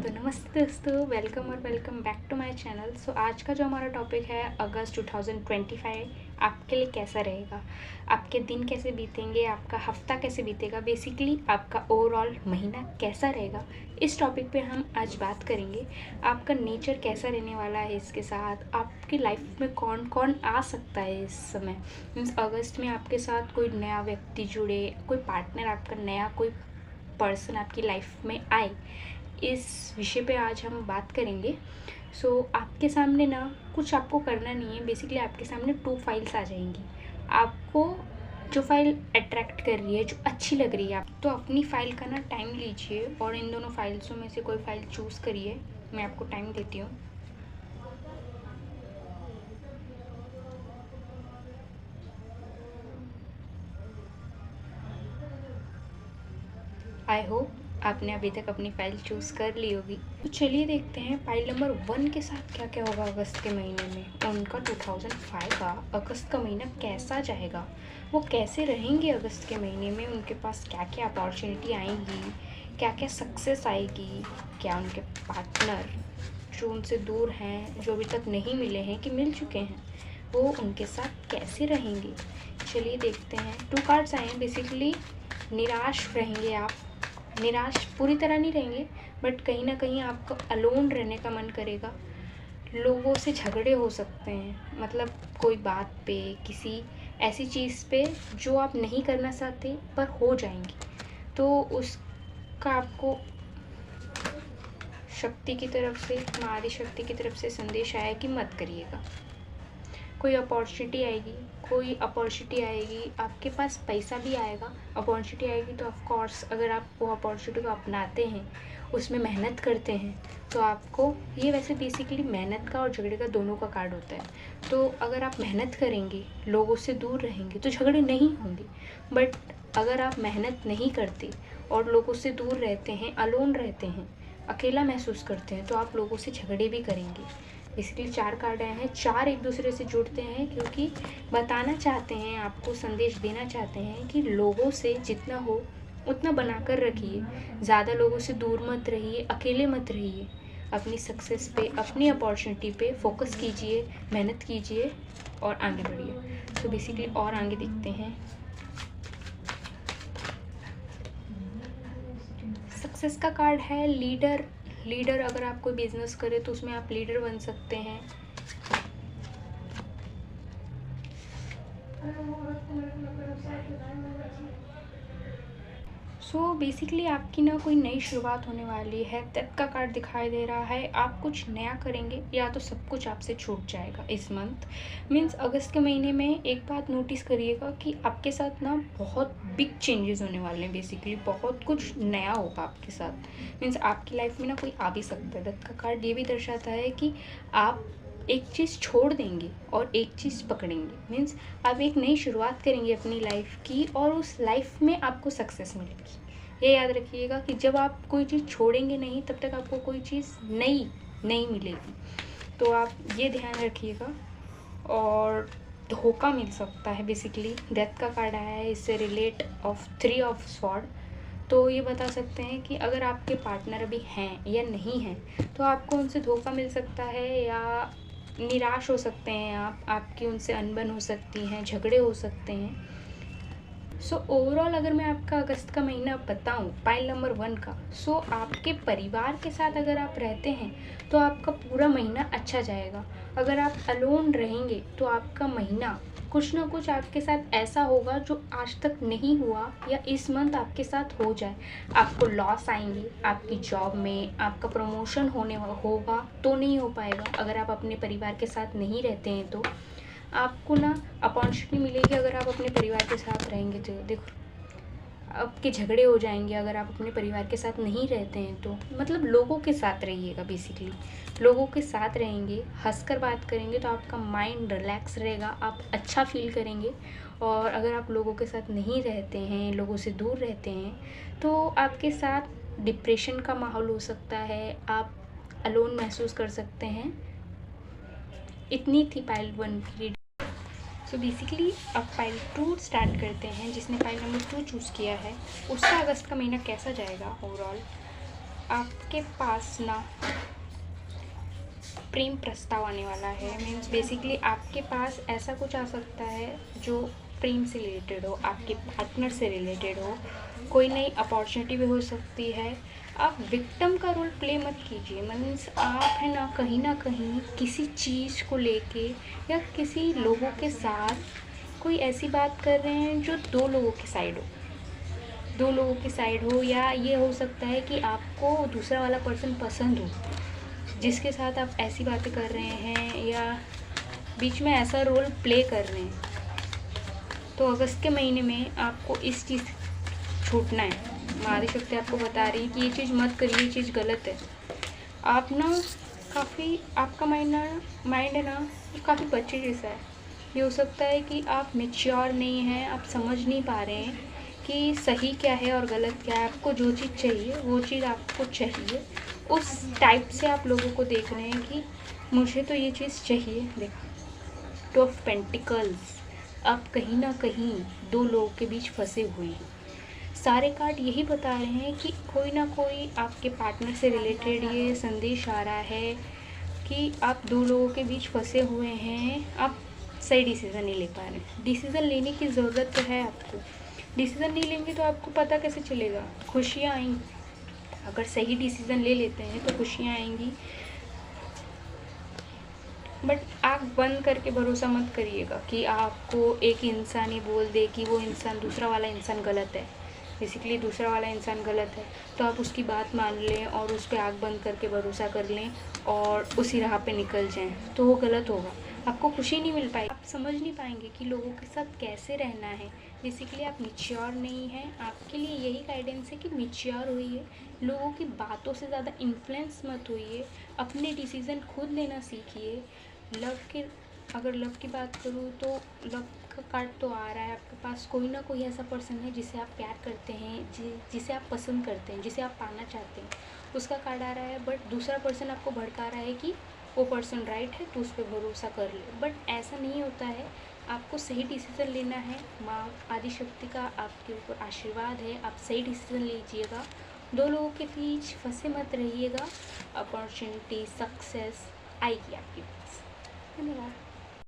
तो नमस्ते दोस्तों, वेलकम और welcome back to my channel. So आज का जो हमारा टॉपिक है अगस्त 2025 आपके लिए कैसा रहेगा, आपके दिन कैसे बीतेंगे, आपका हफ्ता कैसे बीतेगा, बेसिकली आपका ओवरऑल महीना कैसा रहेगा, इस टॉपिक पे हम आज बात करेंगे। आपका नेचर कैसा रहने वाला है, इसके साथ आपकी लाइफ में कौन कौन आ सकता है इस समय। मीन्स अगस्त में आपके साथ कोई नया व्यक्ति जुड़े, कोई पार्टनर आपका नया, कोई पर्सन आपकी लाइफ में आए, इस विषय पे आज हम बात करेंगे। आपके सामने ना कुछ आपको करना नहीं है, बेसिकली आपके सामने 2 फाइल्स आ जाएंगी। आपको जो फाइल अट्रैक्ट कर रही है, जो अच्छी लग रही है, आप तो अपनी फ़ाइल का ना टाइम लीजिए और इन दोनों फाइल्सों में से कोई फ़ाइल चूज़ करिए। मैं आपको टाइम देती हूँ। आई होप आपने अभी तक अपनी फ़ाइल चूज़ कर ली होगी। तो चलिए देखते हैं फाइल नंबर 1 के साथ क्या क्या होगा अगस्त के महीने में। उनका 2005 का अगस्त का महीना कैसा जाएगा, वो कैसे रहेंगे अगस्त के महीने में, उनके पास क्या क्या अपॉर्चुनिटी आएंगी, क्या क्या सक्सेस आएगी, क्या उनके पार्टनर जो उनसे दूर हैं, जो अभी तक नहीं मिले हैं कि मिल चुके हैं, वो उनके साथ कैसे रहेंगे। चलिए देखते हैं। 2 कार्ड्स आए हैं। बेसिकली निराश रहेंगे आप, निराश पूरी तरह नहीं रहेंगे, बट कहीं ना कहीं आपको अलोन रहने का मन करेगा। लोगों से झगड़े हो सकते हैं, मतलब कोई बात पे, किसी ऐसी चीज़ पे जो आप नहीं करना चाहते पर हो जाएंगी, तो उसका आपको शक्ति की तरफ से, हमारी शक्ति की तरफ से संदेश आया कि मत करिएगा। कोई अपॉर्चुनिटी आएगी, आपके पास पैसा भी आएगा। अपॉर्चुनिटी आएगी तो ऑफ कोर्स अगर आप वो अपॉर्चुनिटी को अपनाते हैं, उसमें मेहनत करते हैं, तो आपको ये वैसे बेसिकली मेहनत का और झगड़े का दोनों का कार्ड होता है। तो अगर आप मेहनत करेंगे, लोगों से दूर रहेंगे, तो झगड़े नहीं होंगे। बट अगर आप मेहनत नहीं करते और लोगों से दूर रहते हैं, अलोन रहते हैं, अकेला महसूस करते हैं, तो आप लोगों से झगड़े भी करेंगे। बेसिकली 4 कार्ड आए हैं। 4 एक दूसरे से जुड़ते हैं क्योंकि बताना चाहते हैं, आपको संदेश देना चाहते हैं कि लोगों से जितना हो उतना बनाकर रखिए, ज़्यादा लोगों से दूर मत रहिए, अकेले मत रहिए। अपनी सक्सेस पे, अपनी अपॉर्चुनिटी पे फोकस कीजिए, मेहनत कीजिए और आगे बढ़िए। तो बेसिकली और आगे देखते हैं। सक्सेस का कार्ड है लीडर। लीडर, अगर आप कोई बिजनेस करें तो उसमें आप लीडर बन सकते हैं। बेसिकली आपकी ना कोई नई शुरुआत होने वाली है। डेथ का कार्ड दिखाई दे रहा है। आप कुछ नया करेंगे या तो सब कुछ आपसे छूट जाएगा इस मंथ। मीन्स अगस्त के महीने में एक बात नोटिस करिएगा कि आपके साथ ना बहुत बिग चेंजेस होने वाले हैं। बेसिकली बहुत कुछ नया होगा आपके साथ। मीन्स आपकी लाइफ में ना कोई आ भी सकता है। डेथ का कार्ड ये भी दर्शाता है कि आप एक चीज़ छोड़ देंगे और एक चीज़ पकड़ेंगे। मीन्स आप एक नई शुरुआत करेंगे अपनी लाइफ की और उस लाइफ में आपको सक्सेस मिलेगी। ये याद रखिएगा कि जब आप कोई चीज़ छोड़ेंगे नहीं, तब तक आपको कोई चीज़ नई नहीं मिलेगी। तो आप ये ध्यान रखिएगा। और धोखा मिल सकता है। बेसिकली डेथ का कार्ड आया है, इससे रिलेट ऑफ 3 ऑफ स्वॉर्ड। तो ये बता सकते हैं कि अगर आपके पार्टनर अभी हैं या नहीं हैं, तो आपको उनसे धोखा मिल सकता है या निराश हो सकते हैं आपकी उनसे अनबन हो सकती हैं, झगड़े हो सकते हैं। ओवरऑल अगर मैं आपका अगस्त का महीना बताऊं, पाइल नंबर 1 का, आपके परिवार के साथ अगर आप रहते हैं तो आपका पूरा महीना अच्छा जाएगा। अगर आप अलोन रहेंगे तो आपका महीना कुछ ना कुछ आपके साथ ऐसा होगा जो आज तक नहीं हुआ या इस मंथ आपके साथ हो जाए। आपको लॉस आएंगे, आपकी जॉब में आपका प्रमोशन होगा तो नहीं हो पाएगा। अगर आप अपने परिवार के साथ नहीं रहते हैं तो आपको ना अपॉर्चुनिटी मिलेगी। अगर आप अपने परिवार के साथ रहेंगे तो देखो आपके झगड़े हो जाएंगे। अगर आप अपने परिवार के साथ नहीं रहते हैं तो मतलब लोगों के साथ रहिएगा। बेसिकली लोगों के साथ रहेंगे, हंसकर बात करेंगे तो आपका माइंड रिलैक्स रहेगा, आप अच्छा फील करेंगे। और अगर आप लोगों के साथ नहीं रहते हैं, लोगों से दूर रहते हैं, तो आपके साथ डिप्रेशन का माहौल हो सकता है, आप अलोन महसूस कर सकते हैं। इतनी थी पाइल 1 की। बेसिकली अब फाइल 2 स्टार्ट करते हैं। जिसने फाइल नंबर 2 चूज़ किया है उसका अगस्त का महीना कैसा जाएगा ओवरऑल। आपके पास ना प्रेम प्रस्ताव आने वाला है। मीन्स बेसिकली आपके पास ऐसा कुछ आ सकता है जो प्रेम से रिलेटेड हो, आपके पार्टनर से रिलेटेड हो। कोई नई अपॉर्चुनिटी भी हो सकती है। आप विक्टिम का रोल प्ले मत कीजिए। मीन्स आप है ना कहीं किसी चीज़ को लेके या किसी लोगों के साथ कोई ऐसी बात कर रहे हैं जो दो लोगों की साइड हो, या ये हो सकता है कि आपको दूसरा वाला पर्सन पसंद हो जिसके साथ आप ऐसी बातें कर रहे हैं या बीच में ऐसा रोल प्ले कर रहे हैं। तो अगस्त के महीने में आपको इस चीज़ छूटना है। मारी शक्ति आपको बता रही है कि ये चीज़ मत करिए, ये चीज़ गलत है। आप ना काफ़ी, आपका माइंड है ना काफ़ी बच्चे जैसा है। ये हो सकता है कि आप मैच्योर नहीं हैं, आप समझ नहीं पा रहे हैं कि सही क्या है और गलत क्या है। आपको जो चीज़ चाहिए वो चीज़ आपको चाहिए। उस टाइप से आप लोगों को देख रहे हैं कि मुझे तो ये चीज़ चाहिए। देखो, टू ऑफ पेंटिकल्स, आप कहीं ना कहीं दो लोगों के बीच फंसे हुए हैं। सारे कार्ड यही बता रहे हैं कि कोई ना कोई आपके पार्टनर से रिलेटेड ये संदेश आ रहा है कि आप दो लोगों के बीच फंसे हुए हैं। आप सही डिसीज़न नहीं ले पा रहे। डिसीज़न लेने की ज़रूरत तो है आपको। डिसीज़न नहीं लेंगे तो आपको पता कैसे चलेगा? खुशियाँ आएंगी। अगर सही डिसीज़न ले लेते हैं तो खुशियाँ आएंगी। बट आँख बंद करके भरोसा मत करिएगा कि आपको एक इंसान ही बोल दे कि वो इंसान, दूसरा वाला इंसान गलत है। बेसिकली दूसरा वाला इंसान गलत है तो आप उसकी बात मान लें और उस पर आँख बंद करके भरोसा कर लें और उसी राह पे निकल जाएं, तो वो गलत होगा। आपको खुशी नहीं मिल पाएगी, आप समझ नहीं पाएंगे कि लोगों के साथ कैसे रहना है। बेसिकली आप मैच्योर नहीं हैं। आपके लिए यही गाइडेंस है कि मैच्योर होइए, लोगों की बातों से ज़्यादा इन्फ्लुएंस मत होइए, अपने डिसीज़न खुद लेना सीखिए। अगर लव की बात करूँ तो लव का कार्ड तो आ रहा है। आपके पास कोई ना कोई ऐसा पर्सन है जिसे आप प्यार करते हैं, जिसे आप पसंद करते हैं, जिसे आप पाना चाहते हैं, उसका कार्ड आ रहा है। बट दूसरा पर्सन आपको भड़का रहा है कि वो पर्सन राइट है तो उस पर भरोसा कर ले। बट ऐसा नहीं होता है। आपको सही डिसीज़न लेना है। माँ आदिशक्ति का आपके ऊपर आशीर्वाद है। आप सही डिसीज़न लीजिएगा। दो लोगों के बीच फंसे मत रहिएगा। अपॉर्चुनिटी, सक्सेस आएगी आपके पास। धन्यवाद।